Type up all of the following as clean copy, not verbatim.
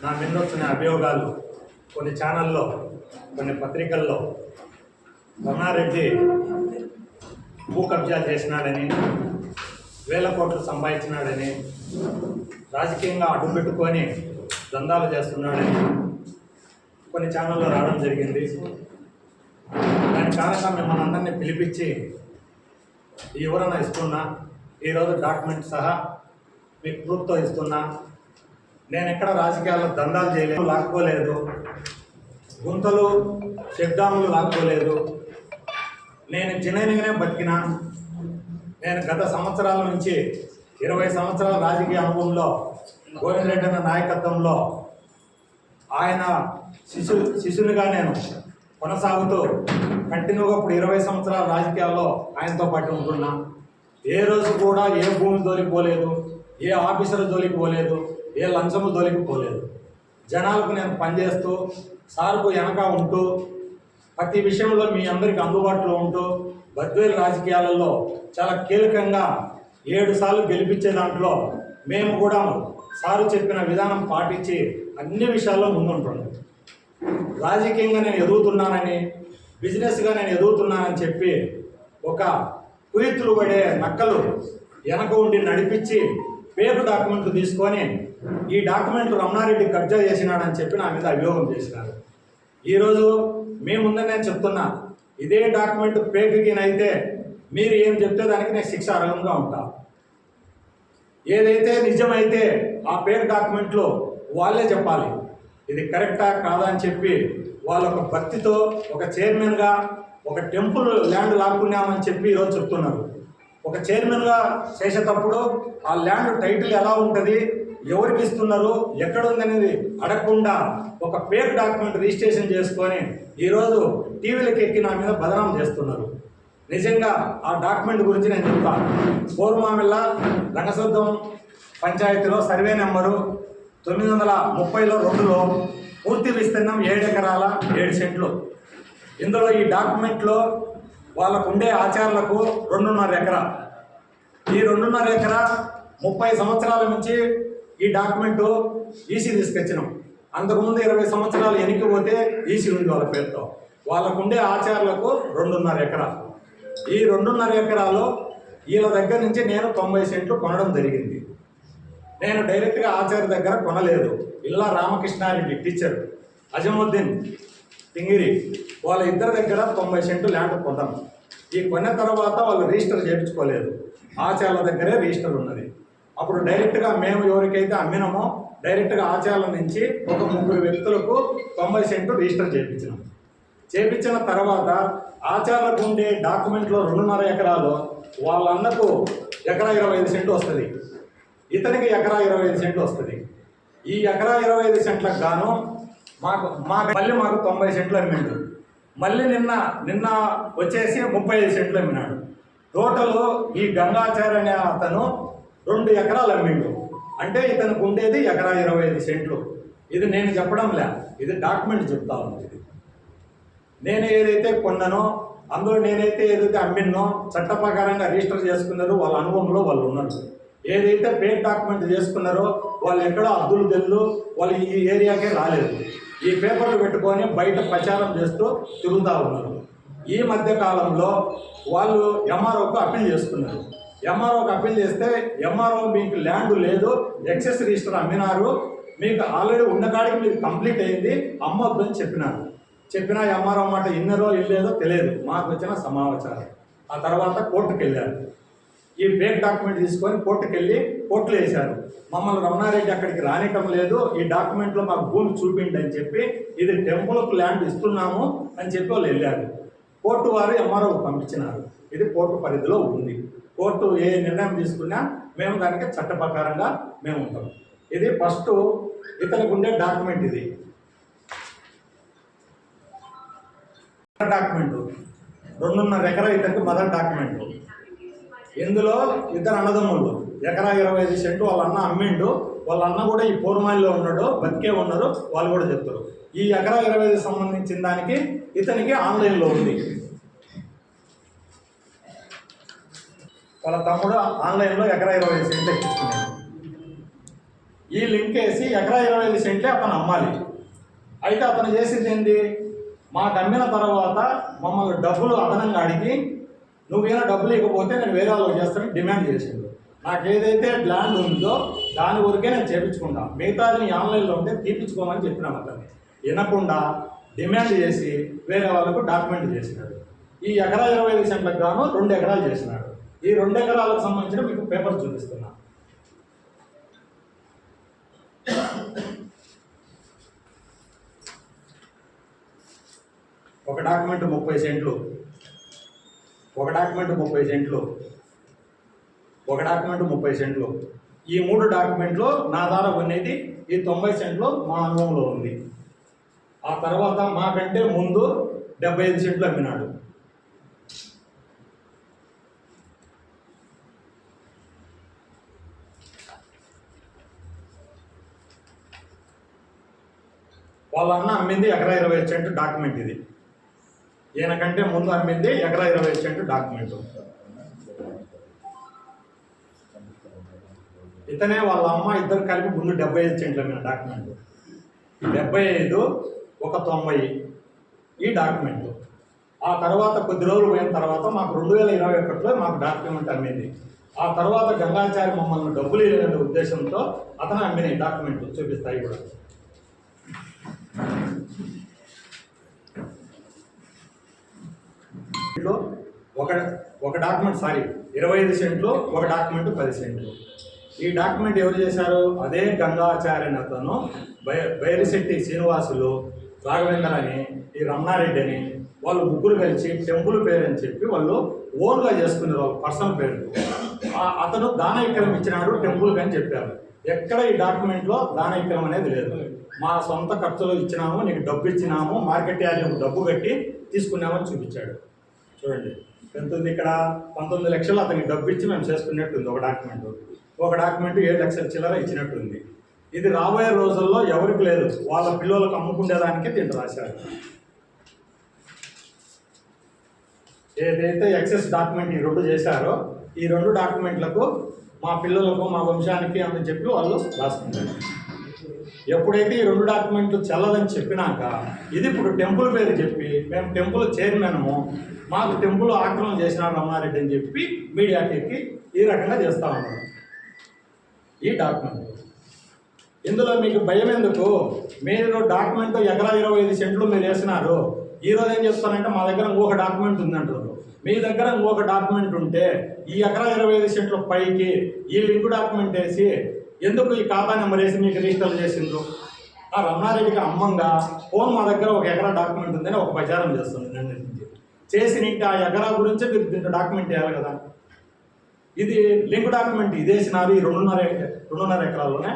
నా మీద వచ్చిన అభియోగాలు కొన్ని ఛానల్లో, కొన్ని పత్రికల్లో రమణారెడ్డి భూ కబ్జా చేసినాడని, వేల కోట్లు సంపాదించినాడని, రాజకీయంగా అడ్డుపెట్టుకొని దందాలు చేస్తున్నాడని కొన్ని ఛానల్లో రావడం జరిగింది. దాని కారణంగా మిమ్మల్ని అందరినీ పిలిపించి ఈ వివరణ ఇస్తున్నా. ఈరోజు డాక్యుమెంట్ సహా మీకు ప్రూఫ్తో ఇస్తున్నా. నేను ఎక్కడ రాజకీయాల్లో దందాలు చేయలేదు, లాక్కోలేదు, గుంతలు చెక్డాములు లాక్కోలేదు. నేను జెన్యూన్గానే బతికినా. నేను గత సంవత్సరాల నుంచి 20 సంవత్సరాల రాజకీయ అనుభవంలో గోవిందరెడ్డి అన్న నాయకత్వంలో ఆయన శిష్యునిగా నేను కొనసాగుతూ కంటిన్యూగా ఇప్పుడు 20 సంవత్సరాల రాజకీయాల్లో ఆయనతో పాటు ఉంటున్నా. ఏ రోజు కూడా ఏ భూమి జోలికి పోలేదు, ఏ ఆఫీసర్ జోలికి పోలేదు, ఏ లంచము జోలికి పోలేదు. జనాలకు నేను పనిచేస్తూ సార్కు వెనక ఉంటూ ప్రతి విషయంలో మీ అందరికీ అందుబాటులో ఉంటూ బద్వేలు రాజకీయాలలో చాలా కీలకంగా 7 సార్లు గెలిపించే దాంట్లో మేము కూడా సారు చెప్పిన విధానం పాటించి అన్ని విషయాల్లో ముందుంటున్నాం. రాజకీయంగా నేను ఎదుగుతున్నానని, బిజినెస్గా నేను ఎదుగుతున్నానని చెప్పి ఒక కుయుత్తులు పడే నక్కలు వెనక ఉండి నడిపించి పేరు డాక్యుమెంట్లు తీసుకొని ఈ డాక్యుమెంట్లు రమణారెడ్డి కబ్జా చేసినాడని చెప్పి నా మీద అభియోగం చేసినారు. ఈరోజు మీ ముందే నేను చెప్తున్నా, ఇదే డాక్యుమెంట్ పేరుకినైతే మీరు ఏం చెప్తే దానికి నేను శిక్ష అర్హంగా ఉంటా. ఏదైతే నిజమైతే ఆ పేరు డాక్యుమెంట్లో వాళ్ళే చెప్పాలి ఇది కరెక్టా కాదా అని చెప్పి వాళ్ళ ఒక భక్తితో ఒక చైర్మన్గా ఒక టెంపుల్ ల్యాండ్ లాక్కున్నామని చెప్పి ఈరోజు చెప్తున్నారు. ఒక చైర్మన్గా చేసేటప్పుడు ఆ ల్యాండ్ టైటిల్ ఎలా ఉంటుంది, ఎవరికి ఇస్తున్నారు, ఎక్కడ ఉందనేది అడగకుండా ఒక ఫేక్ డాక్యుమెంట్ రిజిస్ట్రేషన్ చేసుకొని ఈరోజు టీవీలకు ఎక్కి నా మీద బదనాం చేస్తున్నారు. నిజంగా ఆ డాక్యుమెంట్ గురించి నేను చెప్తాను. పూర్వమామిళ్ళ రంగశుద్ధం పంచాయతీలో సర్వే నెంబరు 930/2లో పూర్తి విస్తీర్ణం 7 ఎకరాల 7 సెంట్లు. ఇందులో ఈ డాక్యుమెంట్లో వాళ్ళకు ఉండే ఆచారాలకు 2.5 ఎకరా. ఈ 2.5 ఎకరా 30 సంవత్సరాల నుంచి ఈ డాక్యుమెంటు ఈసీ తీసుకొచ్చినాం. అంతకుముందు 20 సంవత్సరాలు వెనక్కిపోతే ఈసీ ఉంది వాళ్ళ పేరుతో. వాళ్ళకు ఉండే ఆచారాలకు 2.5 ఎకరా. ఈ 2.5 ఎకరాలు వీళ్ళ దగ్గర నుంచి నేను 90 సెంట్లు కొనడం జరిగింది. నేను డైరెక్ట్గా ఆచార్య దగ్గర కొనలేదు. ఇల్లా రామకృష్ణారెడ్డి టీచర్, అజముద్దీన్ తింగిరి వాళ్ళ ఇద్దరి దగ్గర 90 సెంట్లు ల్యాండ్ కొన్నాను. ఈ కొన్న తర్వాత వాళ్ళు రిజిస్టర్ చేయించుకోలేదు, ఆచార్యుల దగ్గరే రిజిస్టర్ ఉన్నది. అప్పుడు డైరెక్ట్గా మేము ఎవరికైతే అమ్మినామో డైరెక్ట్గా ఆచార్యుల నుంచి ఒక 3 వ్యక్తులకు 90 సెంట్లు రిజిస్టర్ చేయించినాం. చేయించిన తర్వాత ఆచార్యులకు ఉండే డాక్యుమెంట్లో 2.5 ఎకరాలు వాళ్ళ అన్నకు ఎకరా 25 సెంట్లు వస్తుంది, ఇతనికి ఎకరా 25 సెంట్లు వస్తుంది. ఈ ఎకరా 25 సెంట్లకు గాను మాకు మళ్ళీ 90 సెంట్లు అమ్మిండు. మళ్ళీ నిన్న వచ్చేసి 35 సెంట్లు అమ్మినాడు. టోటల్ ఈ గంగాచార్య అనే అతను 2 ఎకరాలు అమ్మిండు. అంటే ఇతనికి ఉండేది ఎకరా 25 సెంట్లు. ఇది నేను చెప్పడం లే, ఇది డాక్యుమెంట్ చెప్తా ఉంది. నేను ఏదైతే కొన్నానో అందులో నేనైతే ఏదైతే అమ్మినో చట్ట ప్రకారంగా రిజిస్టర్ చేసుకున్నారో వాళ్ళ అనుభవంలో వాళ్ళు ఉన్నారు. ఏదైతే పేడ్ డాక్యుమెంట్ చేసుకున్నారో వాళ్ళు ఎక్కడో అద్దులు తెల్లు వాళ్ళు ఈ ఏరియాకే రాలేదు. ఈ పేపర్లు పెట్టుకొని బయట ప్రచారం చేస్తూ తిరుగుతూ ఉన్నారు. ఈ మధ్య కాలంలో వాళ్ళు ఎంఆర్ఓకు అప్పీల్ చేసుకున్నారు. ఎంఆర్ఓకి అప్పీల్ చేస్తే ఎంఆర్ఓ మీకు ల్యాండ్ లేదు, ఎక్సెస్ రిజిస్టర్ అమ్మినారు, మీకు ఆల్రెడీ ఉన్న కాడికి మీకు కంప్లీట్ అయింది, అమ్మొద్దు అని చెప్పినా ఎంఆర్ఓ మాట ఇన్నరో ఇల్లేదో తెలియదు. మాకు వచ్చిన సమాచారం. ఆ తర్వాత కోర్టుకు వెళ్ళారు. ఈ ఫేక్ డాక్యుమెంట్ తీసుకొని కోర్టులో వేశారు. మమ్మల్ని రమణారెడ్డి అక్కడికి రానికం లేదు, ఈ డాక్యుమెంట్లో మాకు భూమి చూపిండి అని చెప్పి ఇది టెంపుల్కు ల్యాండ్ ఇస్తున్నాము అని చెప్పి వాళ్ళు వెళ్ళారు. కోర్టు వారు ఎంఆర్ఓకి పంపించినారు. ఇది కోర్టు పరిధిలో ఉంది. కోర్టు ఏ నిర్ణయం తీసుకున్నా మేము దానికి చట్ట ప్రకారంగా మేము ఉంటాం. ఇది ఫస్ట్ ఇతనికి ఉండే డాక్యుమెంట్. ఇది డాక్యుమెంటు 2.5 ఎకరా ఇతనికి మదర్ డాక్యుమెంటు. ఇందులో ఇద్దరు అన్నదమ్ముళ్ళు ఎకరా 25 సెంట్లు వాళ్ళ అన్న అమ్మిండు. వాళ్ళ అన్న కూడా ఈ పూర్మాయిలో ఉన్నాడు, బతికే ఉన్నారు, వాళ్ళు కూడా చెప్తారు. ఈ ఎకరా 25 సంబంధించిన దానికి ఇతనికి ఆన్లైన్లో ఉంది. వాళ్ళ తమ్ముడు ఆన్లైన్లో ఎకరా 25 సెంట్లు ఎక్కించుకున్నాడు. ఈ లింక్ వేసి ఎకరా 25 సెంట్లే అతను అమ్మాలి. అయితే అతను చేసింది ఏంటి, మాకు అమ్మిన తర్వాత మమ్మల్ని డబ్బులు అదనంగా అడిగి నువ్వేనా డబ్బులు ఇవ్వకపోతే నేను వేరే వాళ్ళకి చేస్తానని డిమాండ్ చేసిండు. నాకు ఏదైతే ల్యాండ్ ఉందో దాని ఊరికే నేను చేయించుకుంటా, మిగతాది నీ ఆన్లైన్లో ఉంటే తీపించుకోమని చెప్పినాను. అతన్ని వినకుండా డిమాండ్ చేసి వేరే వాళ్ళకు డాక్యుమెంట్ చేసినాడు. ఈ ఎకరా 25 సెంట్లకు గాను 2 ఎకరాలు చేసినాడు. ఈ 2 ఎకరాలకు సంబంధించిన మీకు పేపర్ చూపిస్తున్నా. ఒక డాక్యుమెంట్ 30 సెంట్లు, ఒక డాక్యుమెంట్ 30 సెంట్లు, ఒక డాక్యుమెంట్ 30 సెంట్లు. ఈ 3 డాక్యుమెంట్లు నా ద్వారా ఉన్నది. ఈ 90 సెంట్లు మా అనుభవంలో ఉంది. ఆ తర్వాత మాకంటే ముందు 75 సెంట్లు అమ్మినాడు. వాళ్ళ అన్న అమ్మింది ఎకరా 25 సెంటు డాక్యుమెంట్. ఇది ఈయన కంటే ముందు అమ్మింది ఎకరా 25 సెంటు డాక్యుమెంట్. ఇతనే వాళ్ళ అమ్మ ఇద్దరు కలిపి ముందు 75 సెంట్లు అమ్మిన డాక్యుమెంట్. 75 ఒక 90 ఈ డాక్యుమెంట్. ఆ తర్వాత కొద్ది రోజులు పోయిన తర్వాత మాకు 2021లో మాకు డాక్యుమెంట్ అమ్మింది. ఆ తర్వాత గంగాచారి మమ్మల్ని డబ్బులు ఇవ్వలేని ఉద్దేశంతో అతను అమ్మిన డాక్యుమెంట్ చూపిస్తాయి కూడా. ఒక డాక్యుమెంట్ 25 సెంట్లు, ఒక డాక్యుమెంట్ 10 సెంట్లు. ఈ డాక్యుమెంట్ ఎవరు చేశారు, అదే గంగాచార్య అతను, బైరిశెట్టి శ్రీనివాసులు, రాఘవేంద్ర అని, ఈ రమణారెడ్డి అని వాళ్ళు ముగ్గురు కలిసి టెంపుల్ పేరు అని చెప్పి వాళ్ళు ఓన్గా చేసుకున్నారు, పర్సనల్ పేరు. అతను దానైక్యం ఇచ్చినాడు టెంపుల్కి అని చెప్పారు. ఎక్కడ ఈ డాక్యుమెంట్లో దానైక్యం అనేది లేదు. మా సొంత ఖర్చులు ఇచ్చినాము, నీకు డబ్బు ఇచ్చినాము, మార్కెట్ యార్డ్కి డబ్బు కట్టి తీసుకున్నామని చూపించాడు. చూడండి ఎంత ఉంది ఇక్కడ, 19 లక్షలు అతనికి డబ్బు ఇచ్చి మేము చేసుకున్నట్టుంది ఒక డాక్యుమెంట్. ఒక డాక్యుమెంట్ 7 లక్షల చిల్లర ఇచ్చినట్టుంది. ఇది రాబోయే రోజుల్లో ఎవరికి లేదు, వాళ్ళ పిల్లలకు అమ్ముకునేదానికి దీంట్లో రాశారు. ఏదైతే ఎక్సెస్ డాక్యుమెంట్ ఈ 2 చేశారో ఈ 2 డాక్యుమెంట్లకు మా పిల్లలకు మా వంశానికి అని చెప్పి వాళ్ళు రాసుకుంటారు. ఎప్పుడైతే ఈ 2 డాక్యుమెంట్లు చెల్లదని చెప్పినాక ఇది ఇప్పుడు టెంపుల్ పేరు చెప్పి మేము టెంపుల్ చైర్మన్ము, మాకు టెంపుల్ ఆక్రమణ చేసినాడు రమణారెడ్డి అని చెప్పి మీడియాకి ఈ రకంగా చేస్తూ ఉన్నారు ఈ డాక్యుమెంట్. ఇందులో మీకు భయం ఎందుకు, మీరు డాక్యుమెంట్ ఎకరా 25 సెంట్లు మీరు వేసినారు. ఈరోజు ఏం చెప్తానంటే మా దగ్గర ఇంకొక డాక్యుమెంట్ ఉందంటారు. మీ దగ్గర ఇంకొక డాక్యుమెంట్ ఉంటే ఈ ఎకరా 25 సెంట్ల పైకి ఈ లింక్ డాక్యుమెంట్ వేసి ఎందుకు ఈ ఖాతా నెంబర్ వేసి మీకు రిజిస్టర్ చేసిండ్రు. ఆ రమణారెడ్డికి అమ్మంగా ఫోన్ మా దగ్గర ఒక ఎకరా డాక్యుమెంట్ ఉందని ఒక ప్రచారం చేస్తుంది. నన్ను చేసి నీకు ఆ ఎకరా గురించి మీరు దీంట్లో డాక్యుమెంట్ వేయాలి కదా. ఇది లింక్ డాక్యుమెంట్ ఇదేసినారు. ఈ 2.5 ఎకరాల్లోనే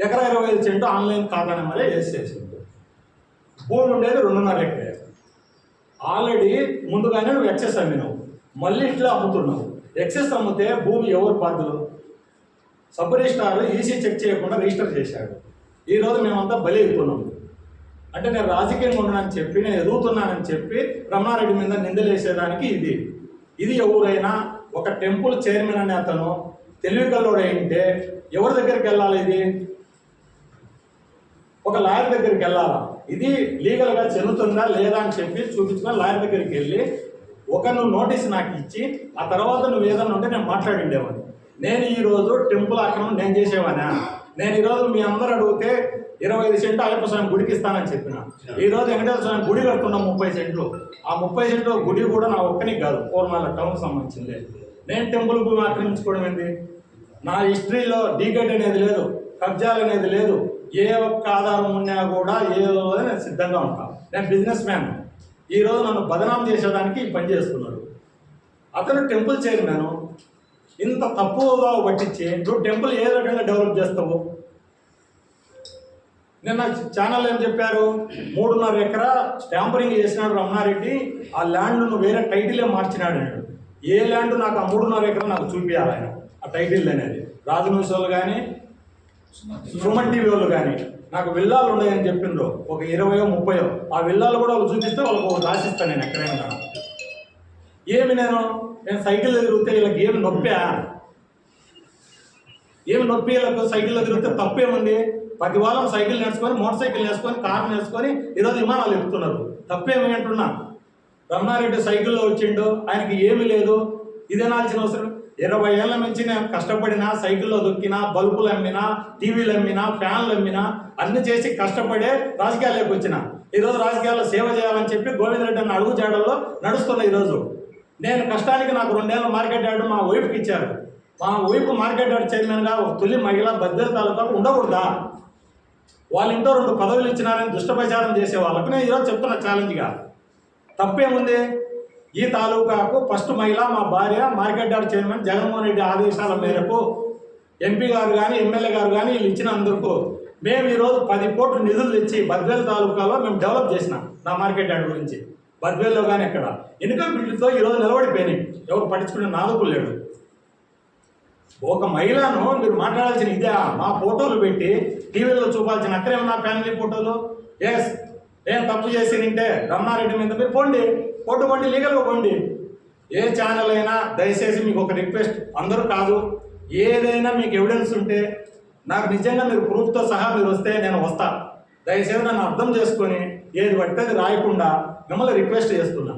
ఎకరా 25 సెంటు ఆన్లైన్ ఖాతా నెంబరే వేసేసింది. భూమి ఉండేది 2.5 ఎకరే. ఆల్రెడీ ముందుగానే నువ్వు ఎక్సెస్ అమ్మినావు, మళ్ళీ ఇట్లా అమ్ముతున్నావు. ఎక్సెస్ అమ్మితే భూమి ఎవరు బాధ్యులు? సబ్ రిజిస్ట్రార్ ఈసీ చెక్ చేయకుండా రిజిస్టర్ చేశాడు. ఈరోజు మేమంతా బలి ఎదుగుతున్నాము. అంటే నేను రాజకీయంగా ఉండనని చెప్పి, నేను ఎదుగుతున్నానని చెప్పి రమణారెడ్డి మీద నిందలేసేదానికి ఇది ఎవరైనా ఒక టెంపుల్ చైర్మన్ అనే అతను తెలివికల్లోడైంటే ఎవరి దగ్గరికి వెళ్ళాలి? ఇది ఒక లాయర్ దగ్గరికి వెళ్ళాలా? ఇది లీగల్గా చెల్లుతుందా లేదా అని చెప్పి చూపించుకొని లాయర్ దగ్గరికి వెళ్ళి నువ్వు నోటీస్ నాకు ఇచ్చి ఆ తర్వాత నువ్వు ఏదన్నా ఉంటే నేను మాట్లాడిండేవాడిని. నేను ఈరోజు టెంపుల్ ఆక్రమణ నేను చేసేవానా? నేను ఈరోజు మీ అందరూ అడిగితే 25 సెంట్లు అయ్యప్ప స్వామి గుడికి ఇస్తానని చెప్పిన. ఈరోజు వెంకటేశ్వర స్వామి గుడి కట్టుకున్నాం 30 సెంట్లు. ఆ 30 సెంట్లు గుడి కూడా నా ఒక్కనికి కాదు, పూర్మాల టౌన్కి సంబంధించింది. నేను టెంపుల్ భూమి ఆక్రమించుకోవడం ఏంటి? నా హిస్టరీలో డీగేట్ అనేది లేదు, కబ్జాలు అనేది లేదు. ఏ ఒక్క ఆధారం ఉన్నా కూడా ఏదో నేను సిద్ధంగా ఉంటాను. నేను బిజినెస్ మ్యాన్. ఈరోజు నన్ను బదనాం చేసేదానికి పని చేస్తున్నాడు అతను. టెంపుల్ చైర్మన్ ఇంత తప్పుగా పట్టించి నువ్వు టెంపుల్ ఏ రకంగా డెవలప్ చేస్తావు? నిన్న ఛానల్ ఏం చెప్పారు, 3.5 ఎకరా స్టాంపరింగ్ చేసినాడు రమణారెడ్డి. ఆ ల్యాండ్ను వేరే టైటిలే మార్చినాడు అన్నాడు. ఏ ల్యాండ్ నాకు ఆ 3.5 ఎకరా నాకు చూపించాలి ఆయన ఆ టైటిల్ అనేది. రాజవంశీ వాళ్ళు కానీ సుమన్ టీవీ వాళ్ళు కానీ నాకు విల్లాలు ఉన్నాయని చెప్పిండ్రు, ఒక 20-30. ఆ విల్లాలు కూడా వాళ్ళు చూపిస్తే వాళ్ళకి ఒక రాసిస్తాను నేను ఎక్కడైనా. ఏమి నేను సైకిల్ తిరిగితే వీళ్ళకి ఏమి నొప్పా? ఏమి నొప్పిలకు సైకిల్లో తిరిగితే తప్పేముంది? 10 వాళ్ళం సైకిల్ నేర్చుకొని, మోటార్ సైకిల్ నేర్చుకొని, కారు నేర్చుకొని ఈరోజు విమానాలు ఎక్కుతున్నారు. తప్పేమి అంటున్నా? రమణారెడ్డి సైకిల్లో వచ్చిండు, ఆయనకి ఏమీ లేదు, ఇదేనాల్సిన అవసరం. 20 ఏళ్ళ నుంచి నేను కష్టపడినా, సైకిల్లో దొక్కినా, బల్బులు అమ్మినా, టీవీలు అమ్మినా, ఫ్యాన్లు అమ్మినా, అన్ని చేసి కష్టపడే రాజకీయాల్లోకి వచ్చిన. ఈరోజు రాజకీయాల్లో సేవ చేయాలని చెప్పి గోవిందరెడ్డి అన్న అడుగు జాడల్లో నడుస్తున్నా. ఈరోజు నేను కష్టానికి నాకు 2 ఏళ్ళ మార్కెట్ యార్డు మా వైఫ్కి ఇచ్చారు. మా వైఫ్ మార్కెట్ యార్డ్ చైర్మన్గా ఒక తొలి మహిళ బద్దెల తాలూకాకు ఉండకూడదా? వాళ్ళ ఇంట్లో 2 పదవులు ఇచ్చినారని దుష్టప్రచారం చేసే వాళ్ళకు నేను ఈరోజు చెప్తున్నా ఛాలెంజ్గా. తప్పేముంది? ఈ తాలూకాకు ఫస్ట్ మహిళ మా భార్య market yard chairman Jaganmohan Reddy ఆదేశాల మేరకు ఎంపీ గారు కానీ ఎమ్మెల్యే గారు కానీ వీళ్ళు ఇచ్చినందుకు మేము ఈరోజు 10 కోట్ల నిధులు తెచ్చి బద్వేల్ తాలూకాలో మేము డెవలప్ చేసినాం. నా మార్కెట్ యార్డ్ గురించి బద్వేల్లో కానీ ఎక్కడ ఇన్కమ్ బిల్లుతో ఈరోజు నిలబడిపోయినాయి. ఎవరు పట్టించుకునే నాలుగు లేడు. ఒక మహిళను మీరు మాట్లాడాల్సిన ఇదే మా ఫోటోలు పెట్టి టీవీలో చూపాల్సిన అక్కడేమన్నా ఫ్యామిలీ ఫోటోలు? ఎస్, ఏం తప్పు చేసి నింటే రమణారెడ్డి మీద మీరు పోండి, కోర్టు పోండి, లీగల్గా పోండి. ఏ ఛానల్ అయినా దయచేసి మీకు ఒక రిక్వెస్ట్, అందరూ కాదు, ఏదైనా మీకు ఎవిడెన్స్ ఉంటే నాకు నిజంగా మీరు ప్రూఫ్తో సహా మీరు వస్తే నేను వస్తా. దయచేసి నన్ను అర్థం చేసుకొని ఏది పడితే అది రాయకుండా మిమ్మల్ని రిక్వెస్ట్ చేస్తున్నా.